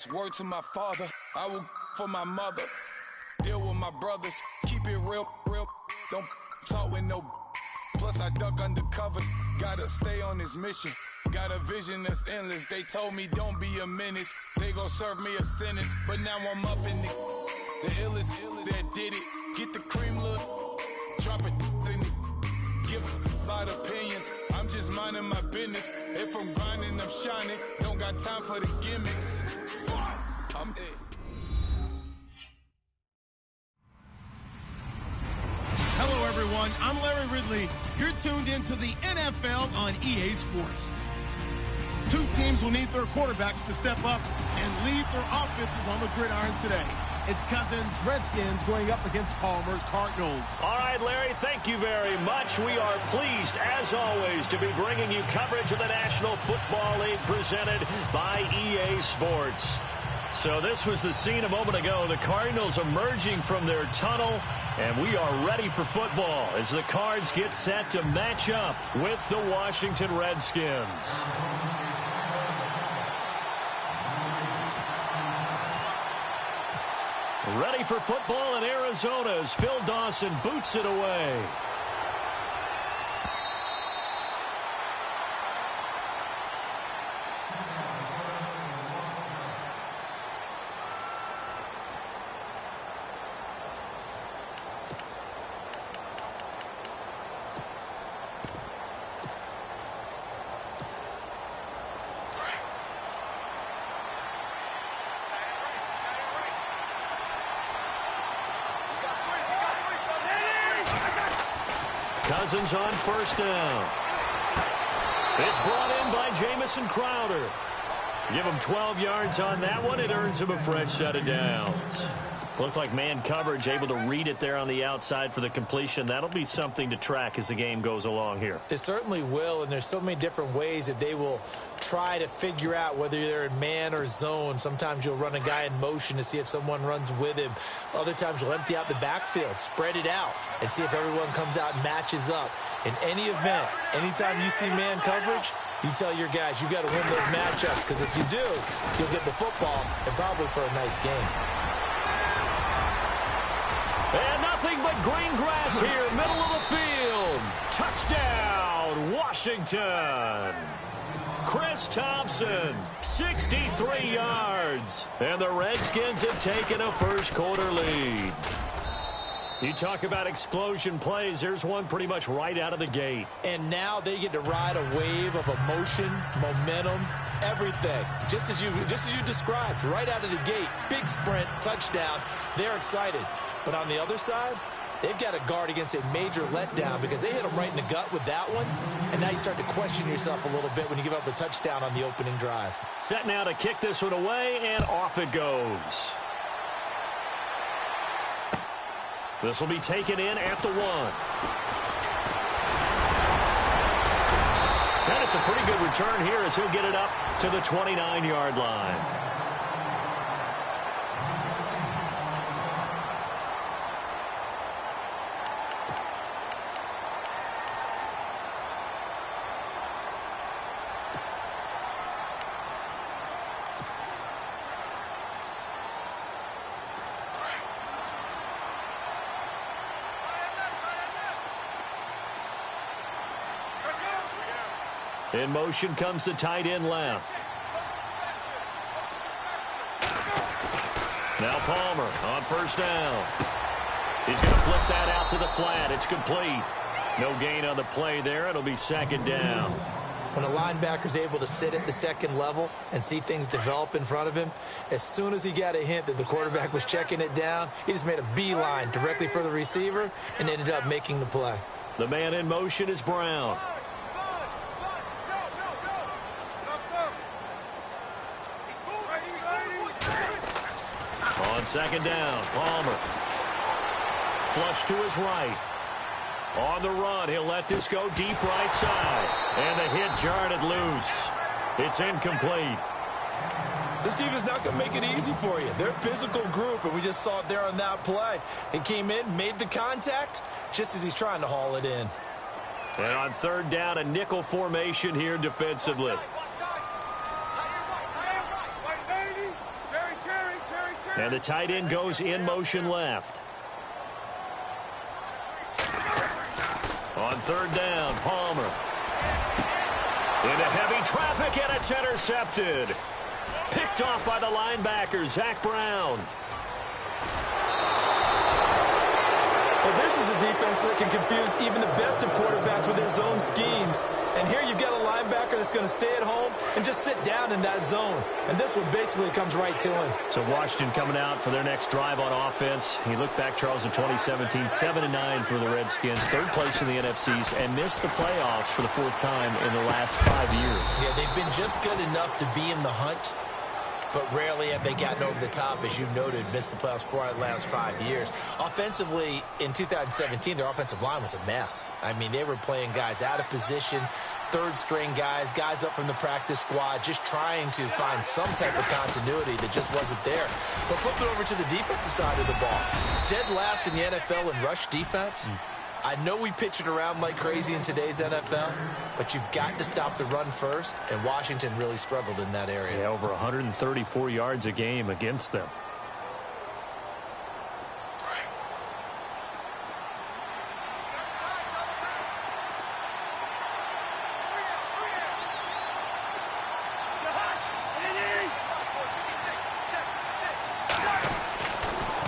Word to my father, I will for my mother. Deal with my brothers, keep it real. Don't talk with no. Plus I duck under covers, gotta stay on this mission. Got a vision that's endless. They told me don't be a menace. They gon' serve me a sentence, but now I'm up in the illest that did it. Get the cream, look, drop it in it. Give about opinions. I'm just minding my business. If I'm grinding, I'm shining. Don't got time for the gimmicks. I'm dead. Hello, everyone. I'm Larry Ridley. You're tuned into the NFL on EA Sports. Two teams will need their quarterbacks to step up and lead their offenses on the gridiron today. It's Cousins' Redskins going up against Palmer's Cardinals. All right, Larry, thank you very much. We are pleased, as always, to be bringing you coverage of the National Football League presented by EA Sports. So this was the scene a moment ago. The Cardinals emerging from their tunnel, and we are ready for football as the Cards get set to match up with the Washington Redskins. Ready for football in Arizona as Phil Dawson boots it away. Cousins on first down. It's brought in by Jamison Crowder. Give him 12 yards on that one. It earns him a fresh set of downs. Looked like man coverage, able to read it there on the outside for the completion. That'll be something to track as the game goes along here. It certainly will, and there's so many different ways that they will try to figure out whether they're in man or zone. Sometimes you'll run a guy in motion to see if someone runs with him. Other times you'll empty out the backfield, spread it out, and see if everyone comes out and matches up. In any event, anytime you see man coverage, you tell your guys you got to win those matchups, because if you do, you'll get the football and probably for a nice game. And nothing but green grass here, middle of the field. Touchdown, Washington. Chris Thompson, 63 yards. And the Redskins have taken a first quarter lead. You talk about explosion plays. There's one pretty much right out of the gate. And now they get to ride a wave of emotion, momentum, everything. Just as you described, right out of the gate. Big sprint, touchdown. They're excited. But on the other side, they've got to guard against a major letdown because they hit them right in the gut with that one. And now you start to question yourself a little bit when you give up a touchdown on the opening drive. Set now to kick this one away, and off it goes. This will be taken in at the 1. And it's a pretty good return here as he'll get it up to the 29-yard line. In motion comes the tight end left. Now Palmer on first down. He's going to flip that out to the flat. It's complete. No gain on the play there. It'll be second down. When a linebacker's able to sit at the second level and see things develop in front of him, as soon as he got a hint that the quarterback was checking it down, he just made a beeline directly for the receiver and ended up making the play. The man in motion is Brown. On second down, Palmer. Flush to his right. On the run, he'll let this go deep right side. And the hit jarred it loose. It's incomplete. This defense is not going to make it easy for you. They're a physical group, and we just saw it there on that play. It came in, made the contact, just as he's trying to haul it in. And on third down, a nickel formation here defensively. And the tight end goes in motion left. On third down, Palmer. Into heavy traffic, and it's intercepted. Picked off by the linebacker, Zach Brown. Well, this is a defense that can confuse even the best of quarterbacks with their zone schemes. And here you've got a linebacker that's going to stay at home and just sit down in that zone. And this one basically comes right to him. So Washington coming out for their next drive on offense. He looked back, Charles, in 2017, 7-9 for the Redskins, third place in the NFCs, and missed the playoffs for the fourth time in the last 5 years. Yeah, they've been just good enough to be in the hunt, but rarely have they gotten over the top, as you noted, missed the playoffs 4 out of the last 5 years. Offensively, in 2017, their offensive line was a mess. I mean, they were playing guys out of position, third-string guys up from the practice squad, just trying to find some type of continuity that just wasn't there. But flip it over to the defensive side of the ball. Dead last in the NFL in rush defense. I know we pitch it around like crazy in today's NFL, but you've got to stop the run first, and Washington really struggled in that area. Yeah, over 134 yards a game against them.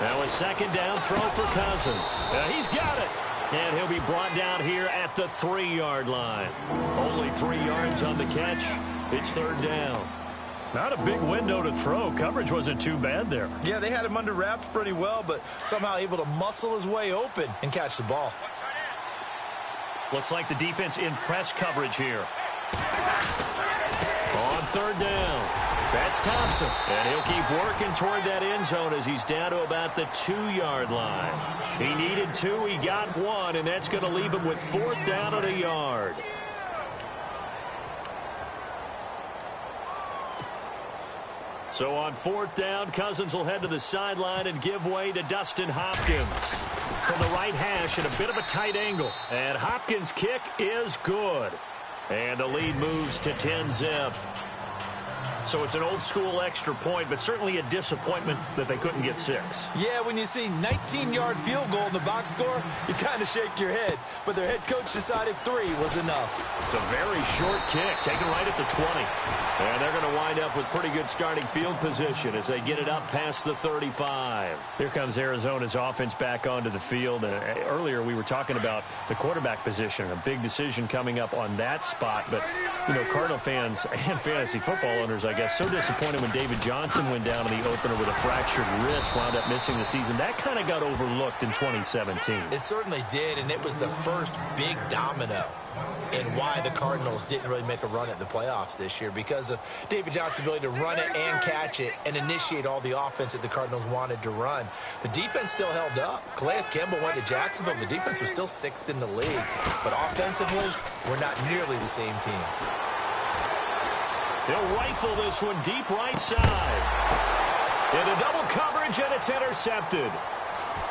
Now a second down throw for Cousins. He's got it. And he'll be brought down here at the 3-yard line. Only 3 yards on the catch. It's third down. Not a big window to throw. Coverage wasn't too bad there. Yeah, they had him under wraps pretty well, but somehow able to muscle his way open and catch the ball. Looks like the defense in press coverage here. On third down. That's Thompson. And he'll keep working toward that end zone as he's down to about the 2-yard line. He needed 2, he got 1, and that's going to leave him with fourth down at a yard. So on fourth down, Cousins will head to the sideline and give way to Dustin Hopkins. From the right hash at a bit of a tight angle. And Hopkins' kick is good. And the lead moves to 10-zip. So it's an old-school extra point, but certainly a disappointment that they couldn't get 6. Yeah, when you see 19-yard field goal in the box score, you kind of shake your head. But their head coach decided 3 was enough. It's a very short kick, taken right at the 20. And they're going to wind up with pretty good starting field position as they get it up past the 35. Here comes Arizona's offense back onto the field. Earlier we were talking about the quarterback position, a big decision coming up on that spot. But, you know, Cardinal fans and fantasy football owners, I guess, so disappointed when David Johnson went down in the opener with a fractured wrist, wound up missing the season. That kind of got overlooked in 2017. It certainly did, and it was the first big domino in why the Cardinals didn't really make a run at the playoffs this year, because of David Johnson's ability to run it and catch it and initiate all the offense that the Cardinals wanted to run. The defense still held up. Calais Campbell went to Jacksonville. The defense was still 6th in the league, but offensively, we're not nearly the same team. They'll rifle this one deep right side. Into double coverage, and it's intercepted.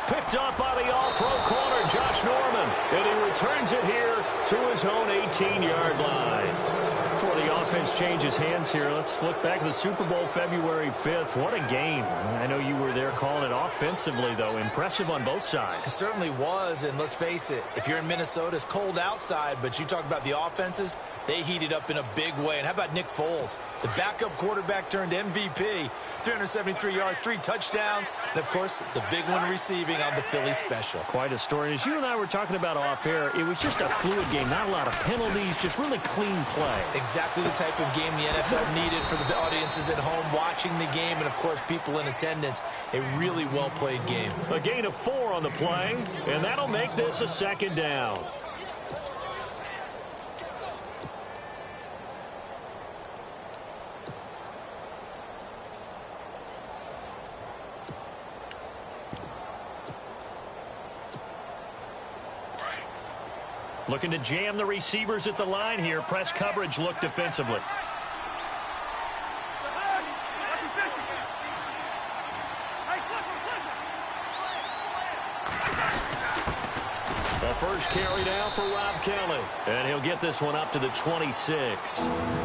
Picked off by the all-pro corner, Josh Norman. And he returns it here to his own 18-yard line. Before the offense changes hands here, let's look back to the Super Bowl February 5th. What a game. I know you were there calling it offensively, though. Impressive on both sides. It certainly was, and let's face it, if you're in Minnesota, it's cold outside, but you talk about the offenses, they heated up in a big way. And how about Nick Foles? The backup quarterback turned MVP, 373 yards, 3 touchdowns, and, of course, the big one receiving on the Philly special. Quite a story. As you and I were talking about off air, it was just a fluid game, not a lot of penalties, just really clean play. Exactly the type of game the NFL needed for the audiences at home watching the game, and, of course, people in attendance. A really well-played game. A gain of 4 on the play, and that'll make this a second down. Looking to jam the receivers at the line here. Press coverage look defensively. The first carry down for Rob Kelly. And he'll get this one up to the 26.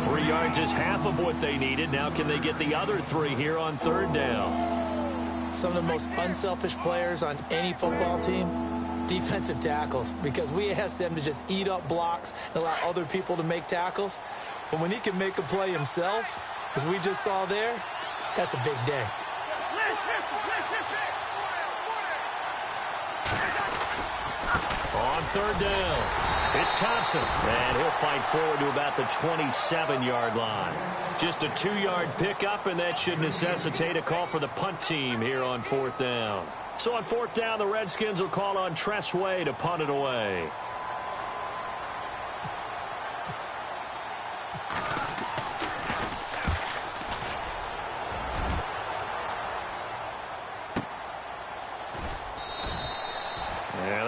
3 yards is half of what they needed. Now can they get the other 3 here on third down? Some of the most unselfish players on any football team, defensive tackles, because we ask them to just eat up blocks and allow other people to make tackles. But when he can make a play himself, as we just saw there, that's a big day. On third down, it's Thompson, and he'll fight forward to about the 27-yard line. Just a 2-yard pickup, and that should necessitate a call for the punt team here on fourth down. So on fourth down, the Redskins will call on Tress Way to punt it away.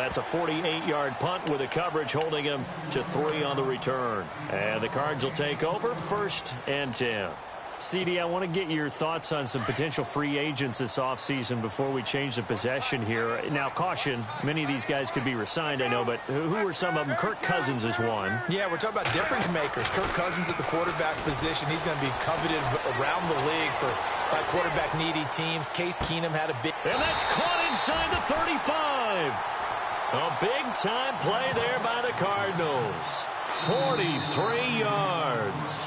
That's a 48-yard punt with a coverage holding him to 3 on the return. And the Cards will take over 1st and 10. CD, I want to get your thoughts on some potential free agents this offseason before we change the possession here. Now, caution, many of these guys could be re-signed, I know, but who are some of them? Kirk Cousins is one. Yeah, we're talking about difference makers. Kirk Cousins at the quarterback position. He's going to be coveted around the league by quarterback-needy teams. Case Keenum had a big... And that's caught inside the 35. A big-time play there by the Cardinals. 43 yards.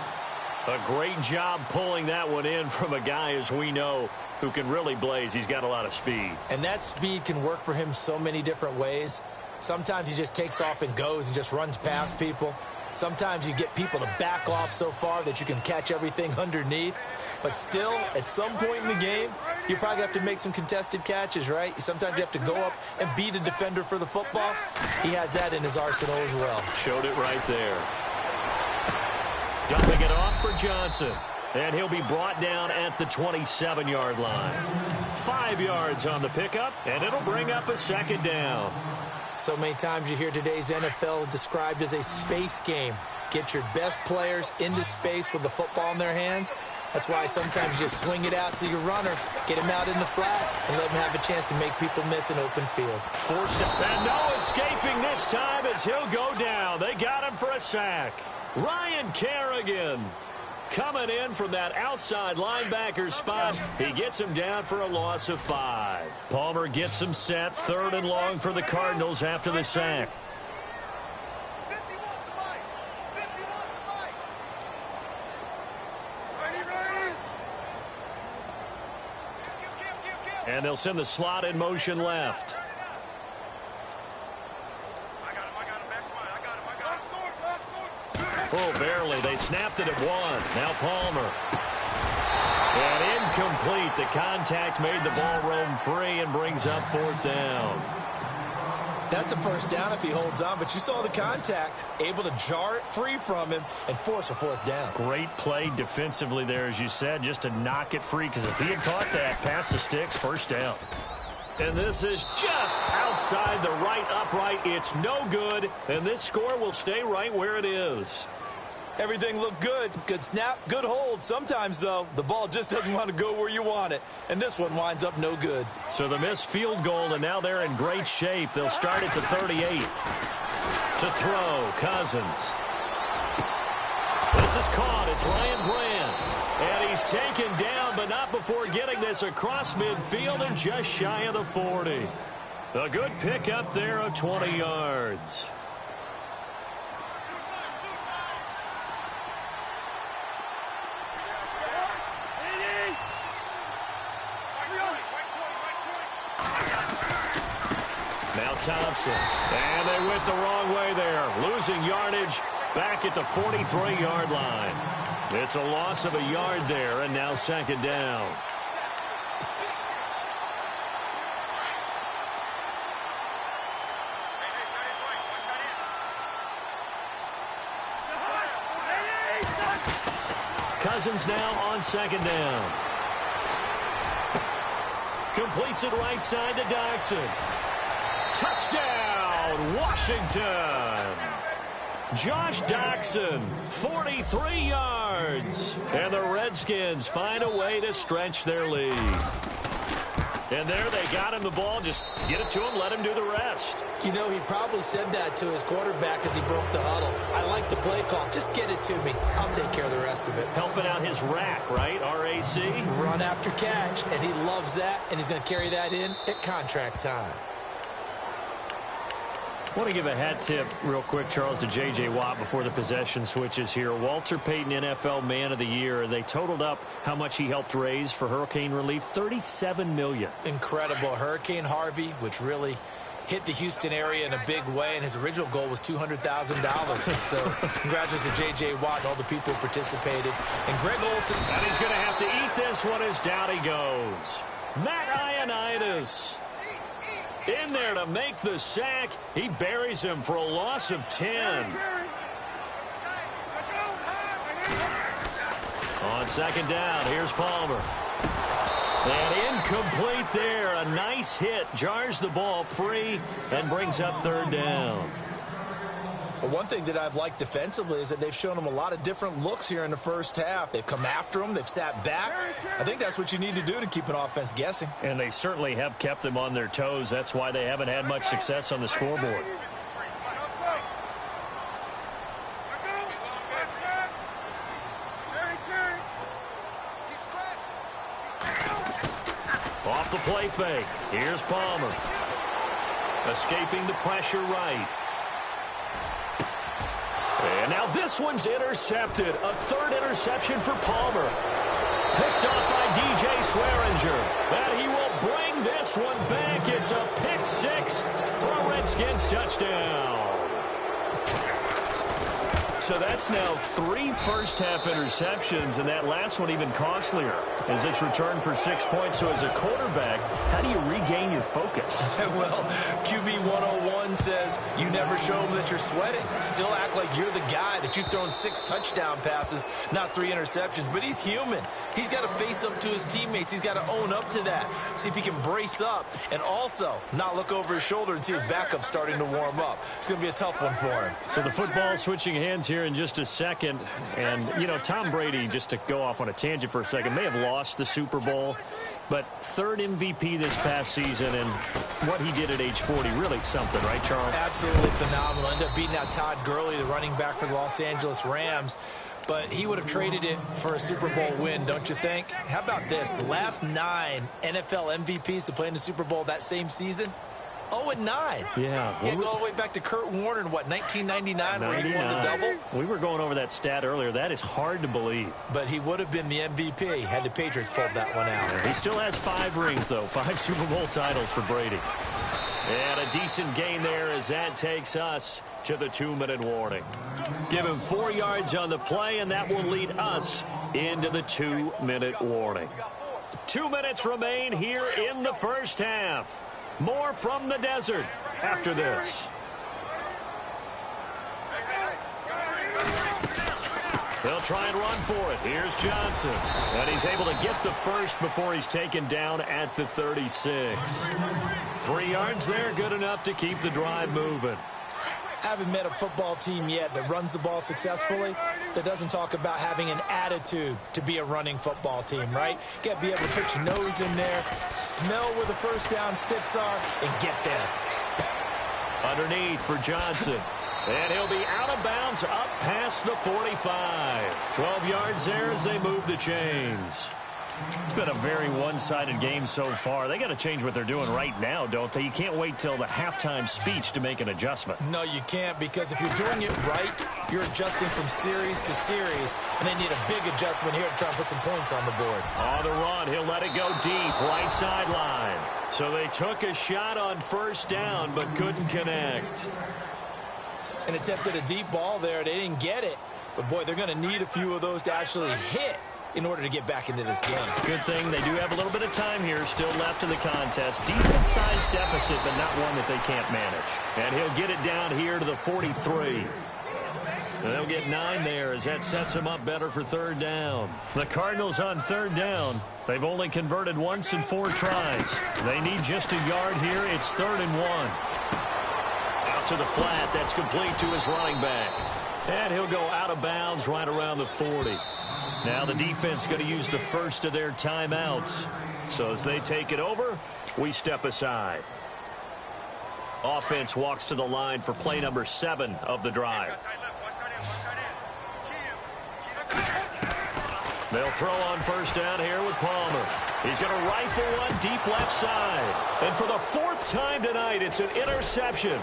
A great job pulling that one in from a guy, as we know, who can really blaze. He's got a lot of speed. And that speed can work for him so many different ways. Sometimes he just takes off and goes and just runs past people. Sometimes you get people to back off so far that you can catch everything underneath. But still, at some point in the game, you probably have to make some contested catches, right? Sometimes you have to go up and beat a defender for the football. He has that in his arsenal as well. Showed it right there. Dumping it off for Johnson. And he'll be brought down at the 27-yard line. 5 yards on the pickup, and it'll bring up a 2nd down. So many times you hear today's NFL described as a space game. Get your best players into space with the football in their hands. That's why sometimes you swing it out to your runner, get him out in the flat, and let him have a chance to make people miss an open field. Forced it, and no escaping this time as he'll go down. They got him for a sack. Ryan Kerrigan coming in from that outside linebacker spot. He gets him down for a loss of 5. Palmer gets him set, 3rd and long for the Cardinals after the sack. And they'll send the slot in motion left. Oh, barely. They snapped it at 1. Now Palmer. And incomplete. The contact made the ball roam free and brings up 4th down. That's a 1st down if he holds on, but you saw the contact, able to jar it free from him and force a 4th down. Great play defensively there, as you said, just to knock it free, because if he had caught that, past the sticks, 1st down. And this is just outside the right upright. It's no good, and this score will stay right where it is. Everything looked good. Good snap, good hold. Sometimes, though, the ball just doesn't want to go where you want it. And this one winds up no good. So the missed field goal, and now they're in great shape. They'll start at the 38. To throw, Cousins. This is caught. It's Ryan Brand. And he's taken down, but not before getting this across midfield and just shy of the 40. A good pickup there of 20 yards. Now Thompson, and they went the wrong way there, losing yardage back at the 43-yard line. It's a loss of a yard there, and now 2nd down. Cousins now on 2nd down. Completes it right side to Doxson. Touchdown, Washington. Josh Doxson, 43 yards. And the Redskins find a way to stretch their lead. And there they got him the ball. Just get it to him, let him do the rest. You know, he probably said that to his quarterback as he broke the huddle. I like the play call. Just get it to me. I'll take care of the rest of it. Helping out his rack, right? R-A-C? Run after catch, and he loves that, and he's going to carry that in at contract time. I want to give a hat tip real quick, Charles, to J.J. Watt before the possession switches here. Walter Payton, NFL Man of the Year. They totaled up how much he helped raise for hurricane relief, $37 million. Incredible. Hurricane Harvey, which really hit the Houston area in a big way, and his original goal was $200,000. So congratulations to J.J. Watt and all the people who participated. And Greg Olsen. And he's going to have to eat this one as down he goes. Matt Ioannidis in there to make the sack. He buries him for a loss of 10. On second down, here's Palmer. And incomplete there. A nice hit. Jars the ball free and brings up third down. Well, one thing that I've liked defensively is that they've shown him a lot of different looks here in the first half. They've come after him. They've sat back. I think that's what you need to do to keep an offense guessing. And they certainly have kept them on their toes. That's why they haven't had much success on the scoreboard. Off the play fake. Here's Palmer. Escaping the pressure right. And now this one's intercepted. A third interception for Palmer. Picked off by DJ Swearinger. And he will bring this one back. It's a pick six for a Redskins touchdown. So that's now 3 first-half interceptions, and that last one even costlier as it's returned for 6 points. So as a quarterback, how do you regain your focus? Well, QB 101 says you never show them that you're sweating. Still act like you're the guy, that you've thrown 6 touchdown passes, not 3 interceptions. But he's human. He's got to face up to his teammates. He's got to own up to that. See if he can brace up and also not look over his shoulder and see his backup starting to warm up. It's going to be a tough one for him. So the football switching hands here in just a second. And, you know, Tom Brady, just to go off on a tangent for a second, may have lost the Super Bowl, but third MVP this past season, and what he did at age 40, really something, right, Charles? Absolutely phenomenal. Ended up beating out Todd Gurley, the running back for the Los Angeles Rams. But he would have traded it for a Super Bowl win, don't you think? How about this? The last 9 NFL MVPs to play in the Super Bowl that same season, 0-9. Yeah. He had to go all the way back to Kurt Warner in, what, 1999, where he won the double? We were going over that stat earlier. That is hard to believe. But he would have been the MVP had the Patriots pulled that one out. He still has 5 rings, though. 5 Super Bowl titles for Brady. And a decent gain there as that takes us to the 2-minute warning. Give him 4 yards on the play, and that will lead us into the 2-minute warning. 2 minutes remain here in the first half. More from the desert after this. They'll try and run for it. Here's Johnson. And he's able to get the first before he's taken down at the 36. 3 yards there, good enough to keep the drive moving. I haven't met a football team yet that runs the ball successfully that doesn't talk about having an attitude to be a running football team, right? You got to be able to put your nose in there, smell where the first down sticks are, and get there. Underneath for Johnson. And he'll be out of bounds up past the 45. 12 yards there as they move the chains. It's been a very one-sided game so far. They got to change what they're doing right now, don't they? You can't wait till the halftime speech to make an adjustment. No, you can't, because if you're doing it right, you're adjusting from series to series, and they need a big adjustment here to try and put some points on the board. On the run, he'll let it go deep, right sideline. So they took a shot on first down, but couldn't connect. And attempted a deep ball there. They didn't get it. But, boy, they're going to need a few of those to actually hit in order to get back into this game. Good thing they do have a little bit of time here still left in the contest. Decent-sized deficit, but not one that they can't manage. And he'll get it down here to the 43. And they'll get 9 there as that sets them up better for third down. The Cardinals on third down. They've only converted once in 4 tries. They need just a yard here. It's 3rd and 1. Out to the flat. That's complete to his running back. And he'll go out of bounds right around the 40. Now the defense going to use the first of their timeouts. So as they take it over, We step aside. Offense walks to the line for play number 7 of the drive. They'll throw on first down here with Palmer. He's going to rifle one deep left side. And for the 4th time tonight, it's an interception.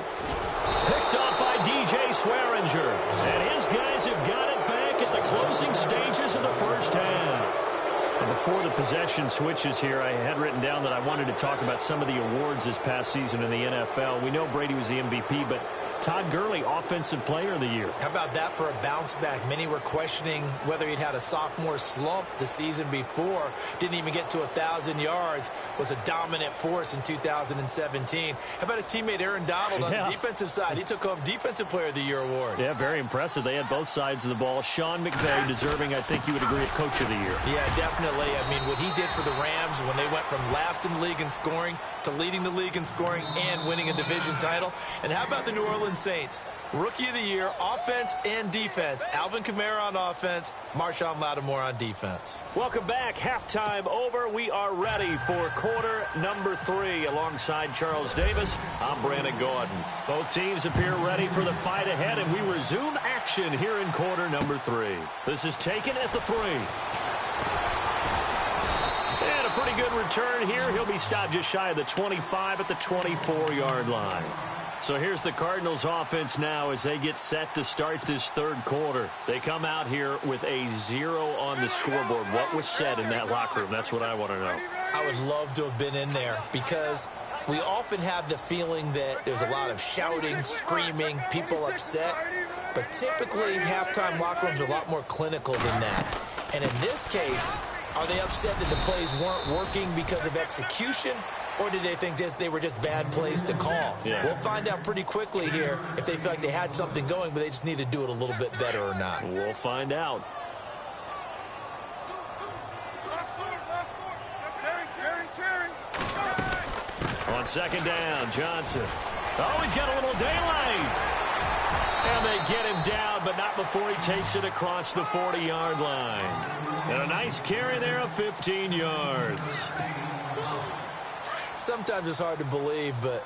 Picked up by DJ Swearinger. And his guys have got it back at the closing stages of the first half. And before the possession switches here, I had written down that I wanted to talk about some of the awards this past season in the NFL. We know Brady was the MVP, but Todd Gurley, Offensive Player of the Year. How about that for a bounce back? Many were questioning whether he'd had a sophomore slump the season before. Didn't even get to 1,000 yards. Was a dominant force in 2017. How about his teammate Aaron Donald on the defensive side? He took home Defensive Player of the Year award. Yeah, very impressive. They had both sides of the ball. Sean McVay deserving, I think you would agree, of Coach of the Year. Yeah, definitely. I mean, what he did for the Rams when they went from last in the league in scoring to leading the league in scoring and winning a division title. And how about the New Orleans Saints? Rookie of the Year, offense and defense. Alvin Kamara on offense, Marshawn Lattimore on defense. Welcome back. Halftime over. We are ready for quarter number 3. Alongside Charles Davis, I'm Brandon Gordon. Both teams appear ready for the fight ahead, and we resume action here in quarter number 3. This is taken at the 3. And a pretty good return here. He'll be stopped just shy of the 25 at the 24-yard line. So here's the Cardinals offense now as they get set to start this third quarter. They come out here with a 0 on the scoreboard. What was said in that locker room? That's what I want to know. I would love to have been in there because we often have the feeling that there's a lot of shouting, screaming, people upset. But typically, halftime locker rooms are a lot more clinical than that. And in this case, are they upset that the plays weren't working because of execution? Or did they think they were just bad plays to call? Yeah. We'll find out pretty quickly here if they feel like they had something going, but they just need to do it a little bit better or not. We'll find out. On second down, Johnson. Oh, he's got a little daylight. And they get him down, but not before he takes it across the 40-yard line. And a nice carry there of 15 yards. Sometimes it's hard to believe, but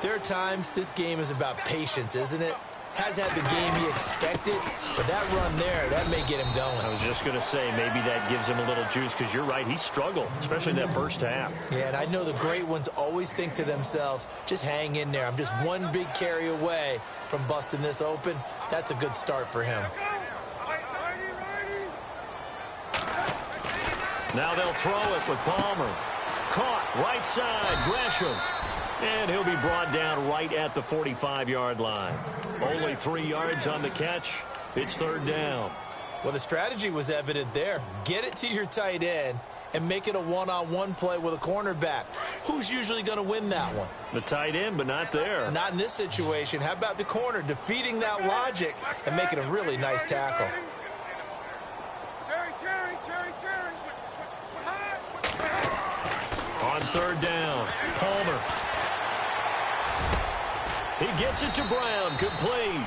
there are times this game is about patience, isn't it? Has had the game he expected, but that run there, that may get him going. I was just going to say, maybe that gives him a little juice, because you're right, he struggled, especially in that first half. Yeah, and I know the great ones always think to themselves, just hang in there. I'm just one big carry away from busting this open. That's a good start for him. Now they'll throw it with Palmer. Caught, right side, Gresham. And he'll be brought down right at the 45-yard line. Only 3 yards on the catch. It's third down. Well, the strategy was evident there. Get it to your tight end and make it a one-on-one play with a cornerback. Who's usually going to win that one? The tight end, but not there. Not in this situation. How about the corner defeating that logic and making a really nice tackle? On third down, Palmer. He gets it to Brown, complete.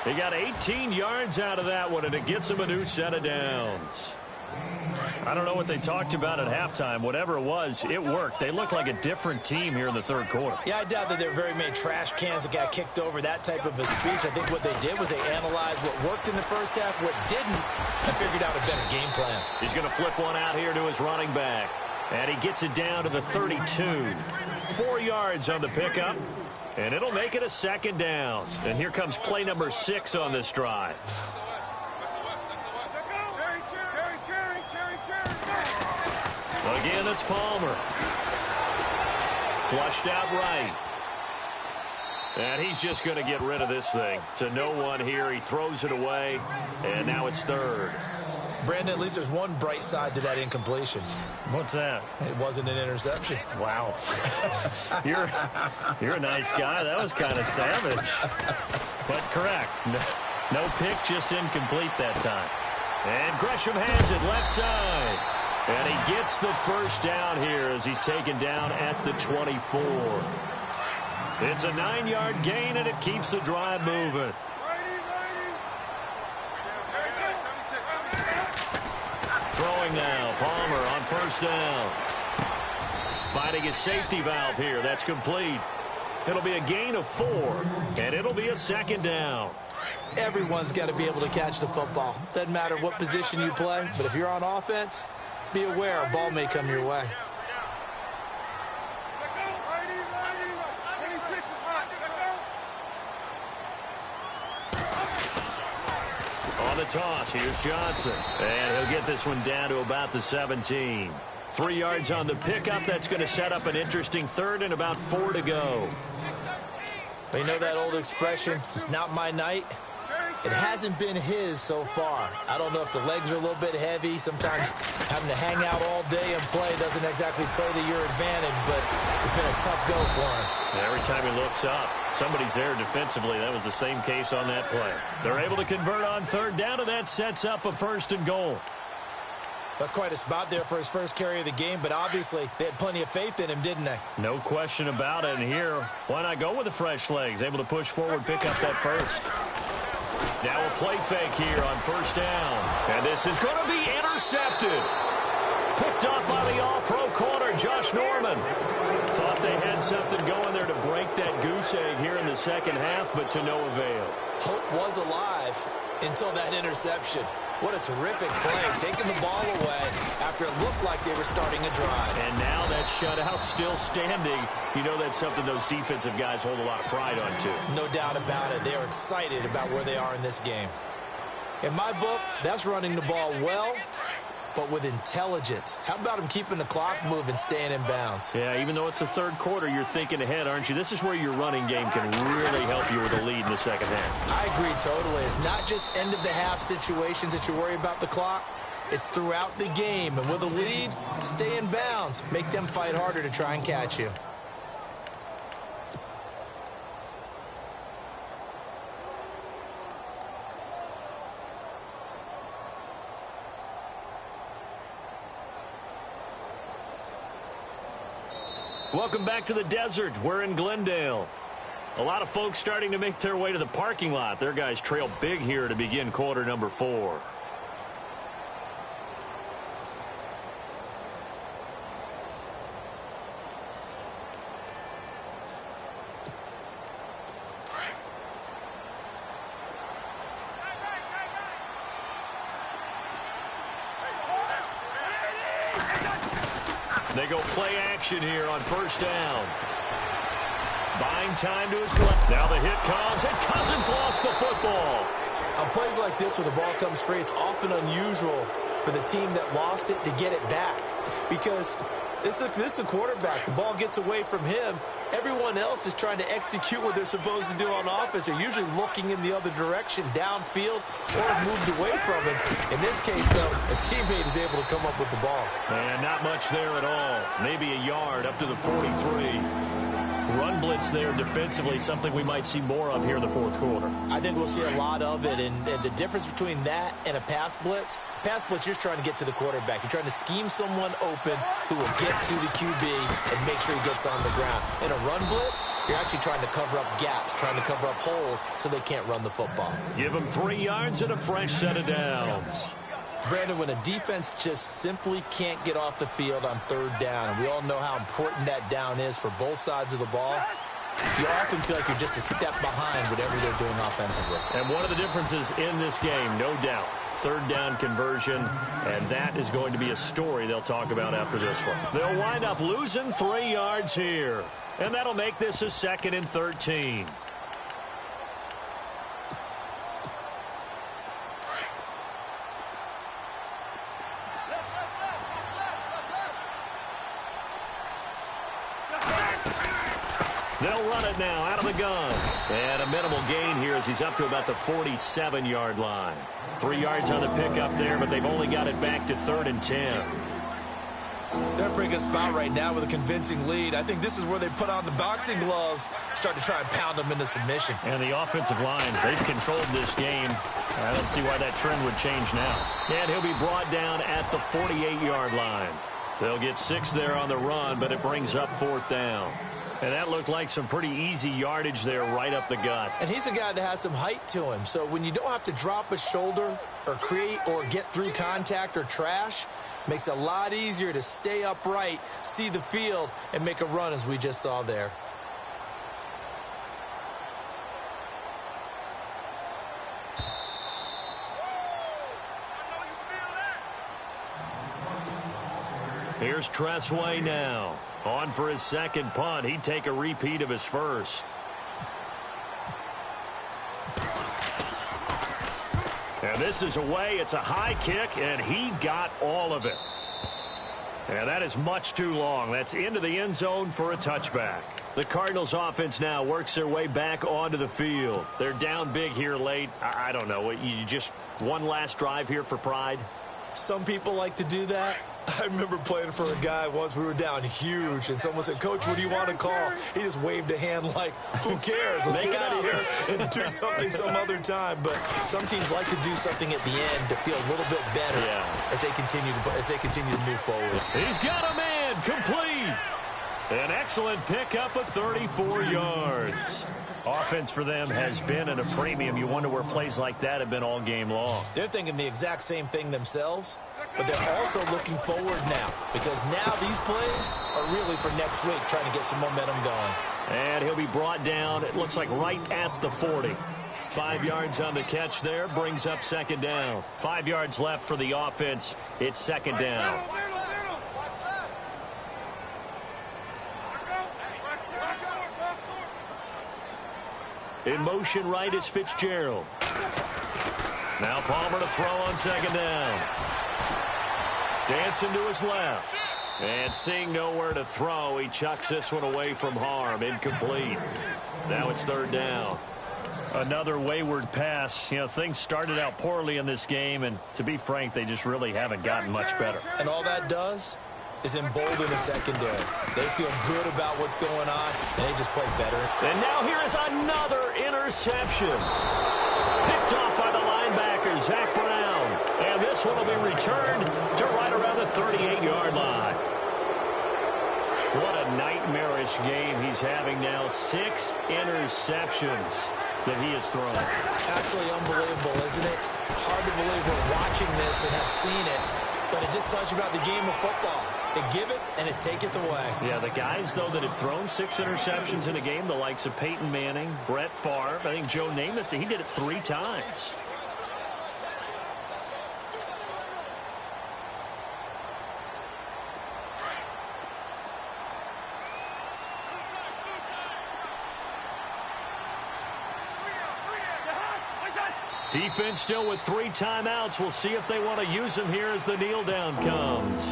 He got 18 yards out of that one, and it gets him a new set of downs. I don't know what they talked about at halftime. Whatever it was, it worked. They look like a different team here in the third quarter. Yeah, I doubt that there were very many trash cans that got kicked over, that type of a speech. I think what they did was they analyzed what worked in the first half, what didn't, and figured out a better game plan. He's going to flip one out here to his running back. And he gets it down to the 32. 4 yards on the pickup. And it'll make it a second down. And here comes play number 6 on this drive. Again, it's Palmer. Flushed out right. And he's just going to get rid of this thing. To no one here. He throws it away. And now it's third. Brandon, at least there's one bright side to that incompletion. What's that? It wasn't an interception. Wow. You're a nice guy. That was kind of savage. But correct. No pick, just incomplete that time. And Gresham has it left side. And he gets the first down here as he's taken down at the 24. It's a 9-yard gain, and it keeps the drive moving. Throwing now, Palmer on first down. finding a safety valve here. That's complete. It'll be a gain of 4, and it'll be a second down. Everyone's got to be able to catch the football. Doesn't matter what position you play, but if you're on offense, be aware a ball may come your way. On the toss, here's Johnson. And he'll get this one down to about the 17. 3 yards on the pickup. That's going to set up an interesting third and about 4 to go. But you know that old expression, it's not my night? It hasn't been his so far. I don't know if the legs are a little bit heavy. Sometimes having to hang out all day and play doesn't exactly play to your advantage, but it's been a tough go for him. And every time he looks up, somebody's there defensively. That was the same case on that play. They're able to convert on third down, and that sets up a 1st and goal. That's quite a spot there for his first carry of the game, but obviously they had plenty of faith in him, didn't they? No question about it. And here, why not go with the fresh legs? Able to push forward, pick up that first. Now a play fake here on 1st down. And this is going to be intercepted. Picked up by the all-pro corner, Josh Norman. Thought they had something going there to break that goose egg here in the second half, but to no avail. Hope was alive until that interception. What a terrific play, taking the ball away after it looked like they were starting a drive. And now that shutout still standing. You know that's something those defensive guys hold a lot of pride on, too. No doubt about it. They are excited about where they are in this game. In my book, that's running the ball well, but with intelligence. How about him keeping the clock moving, staying in bounds? Yeah, even though it's the third quarter, you're thinking ahead, aren't you? This is where your running game can really help you with a lead in the second half. I agree totally. It's not just end-of-the-half situations that you worry about the clock. It's throughout the game. And with a lead, stay in bounds. Make them fight harder to try and catch you. Welcome back to the desert. We're in Glendale. A lot of folks starting to make their way to the parking lot. Their guys trail big here to begin quarter number 4. They go play action here on 1st down. Buying time to his left. Now the hit comes, and Cousins lost the football. On plays like this, when the ball comes free, it's often unusual for the team that lost it to get it back. Because this is the quarterback. The ball gets away from him. Everyone else is trying to execute what they're supposed to do on offense. They're usually looking in the other direction, downfield, or moved away from him. In this case, though, a teammate is able to come up with the ball. And not much there at all. Maybe a yard up to the 43. Run blitz there defensively, something we might see more of here in the fourth quarter. I think we'll see a lot of it, and the difference between that and a pass blitz, you're just trying to get to the quarterback. You're trying to scheme someone open who will get to the QB and make sure he gets on the ground. In a run blitz, you're actually trying to cover up gaps, trying to cover up holes so they can't run the football. Give them 3 yards and a fresh set of downs. Brandon, when a defense just simply can't get off the field on 3rd down, and we all know how important that down is for both sides of the ball, you often feel like you're just a step behind whatever they're doing offensively. And one of the differences in this game, no doubt, 3rd down conversion, and that is going to be a story they'll talk about after this one. They'll wind up losing 3 yards here, and that'll make this a 2nd and 13. They'll run it now out of the gun. And a minimal gain here as he's up to about the 47-yard line. 3 yards on the pickup there, but they've only got it back to 3rd and 10. They're in a pretty good spot right now with a convincing lead. I think this is where they put on the boxing gloves, start to try and pound them into submission. And the offensive line, they've controlled this game. I don't see why that trend would change now. And he'll be brought down at the 48-yard line. They'll get 6 there on the run, but it brings up 4th down. And that looked like some pretty easy yardage there right up the gut. And he's a guy that has some height to him. So when you don't have to drop a shoulder or create or get through contact or trash, Makes it a lot easier to stay upright, see the field, and make a run as we just saw there. Here's Tressway now. On for his second punt. He'd take a repeat of his first. And this is away. It's a high kick, and he got all of it. And that is much too long. That's into the end zone for a touchback. The Cardinals offense now works their way back onto the field. They're down big here late. I don't know. You just one last drive here for pride? Some people like to do that. I remember playing for a guy once. We were down huge, and someone said, "Coach, what do you want to call?" He just waved a hand like, "Who cares? Let's get out of here and do something some other time." But some teams like to do something at the end to feel a little bit better as they continue to move forward. He's got a man complete. An excellent pickup of 34 yards. Offense for them has been at a premium. You wonder where plays like that have been all game long. They're thinking the exact same thing themselves, but they're also looking forward now because now these plays are really for next week, trying to get some momentum going. And he'll be brought down, it looks like right at the 40. 5 yards on the catch there, brings up second down. 5 yards left for the offense. It's second down. In motion right is Fitzgerald. Now Palmer to throw on second down. Dancing to his left. And seeing nowhere to throw, he chucks this one away from harm. Incomplete. Now it's third down. Another wayward pass. You know, things started out poorly in this game, and to be frank, they just really haven't gotten much better. And all that does is embolden the secondary. They feel good about what's going on, and they just play better. And now here is another interception. Picked off by the linebacker, Zach Brown. And this one will be returned to right around the 38-yard line. What a nightmarish game he's having now. 6 interceptions that he has thrown. Absolutely unbelievable, isn't it? Hard to believe we're watching this and have seen it, but it just tells you about the game of football. It giveth and it taketh away. Yeah, the guys, though, that have thrown 6 interceptions in a game, the likes of Peyton Manning, Brett Favre, I think Joe Namath, he did it 3 times. Defense still with 3 timeouts. We'll see if they want to use them here as the kneel down comes.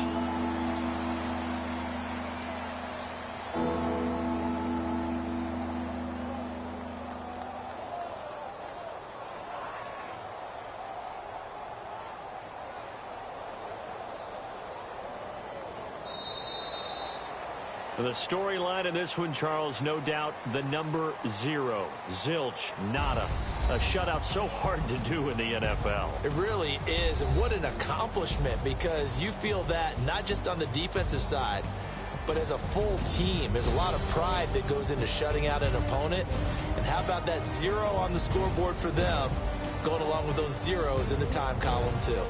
The storyline in this one, Charles, no doubt the number 0. Zilch, nada. A shutout so hard to do in the NFL. It really is, and what an accomplishment, because you feel that not just on the defensive side, but as a full team. There's a lot of pride that goes into shutting out an opponent. And how about that 0 on the scoreboard for them, going along with those zeros in the time column too.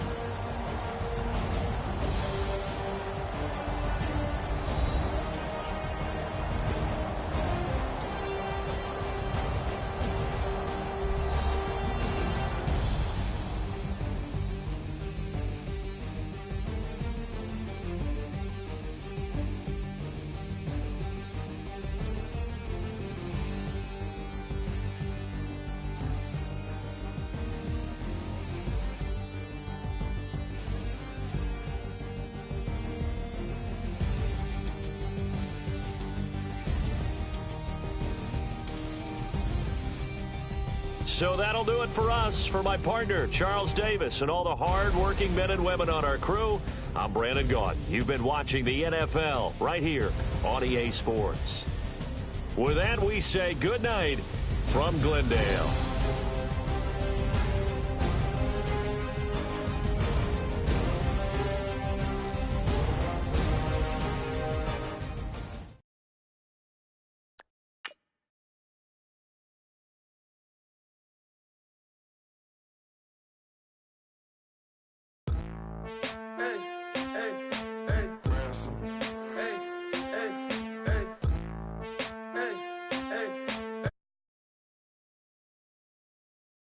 So that'll do it for us. For my partner, Charles Davis, and all the hard-working men and women on our crew, I'm Brandon Gaudin. You've been watching the NFL right here on EA Sports. With that, we say good night from Glendale.